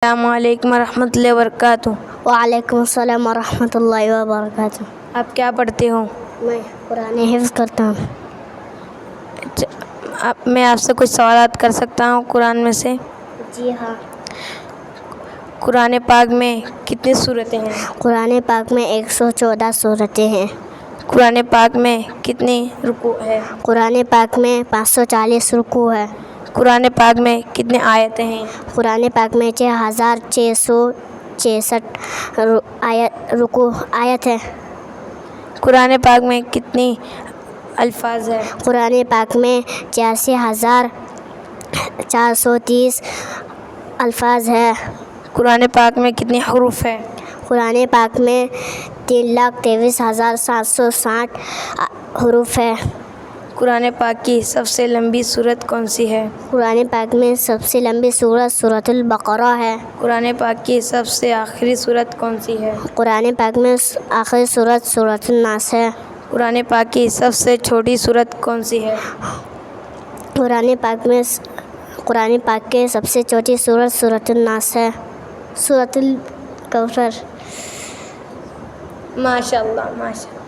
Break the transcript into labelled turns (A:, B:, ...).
A: السلام علیکم ورحمۃ اللہ وبرکاتہ۔
B: وعلیکم السلام ورحمۃ اللہ وبرکاتہ۔
A: آپ کیا پڑھتے ہو؟
B: میں قرآن حفظ کرتا ہوں۔
A: میں آپ سے کچھ سوالات کر سکتا ہوں قرآن میں سے؟
B: جی ہاں۔
A: قرآن پاک میں کتنی سورتیں ہیں؟
B: قرآن پاک میں 114 سورتیں ہیں۔
A: قرآن پاک میں کتنی رکوع ہے؟
B: قرآن پاک میں 540 رکوع ہے۔
A: قرآن پاک میں کتنی آیتیں ہیں؟
B: قرآن پاک میں 6666 آیت ہے۔
A: قرآن پاک میں کتنی الفاظ ہیں؟
B: قرآن پاک میں 84430 الفاظ ہے۔
A: قرآن پاک میں کتنے حروف ہیں؟
B: قرآن پاک میں 3,23,760 حروف ہے۔
A: قرآن پاک کی سب سے لمبی سورت کون سی ہے؟
B: قرآن پاک میں سب سے لمبی سورت سورۃ البقرہ ہے۔
A: قرآن پاک کی سب سے آخری سورت کون سی ہے؟
B: قرآن پاک میں آخری سورت سورۃ الناس ہے۔
A: قرآن پاک کی سب سے چھوٹی سورت کون سی ہے؟
B: قرآن پاک کے سب سے چھوٹی سورت سورۃ الناس ہے، سورۃ الکوثر۔
A: ماشاء اللہ ماشاء اللہ۔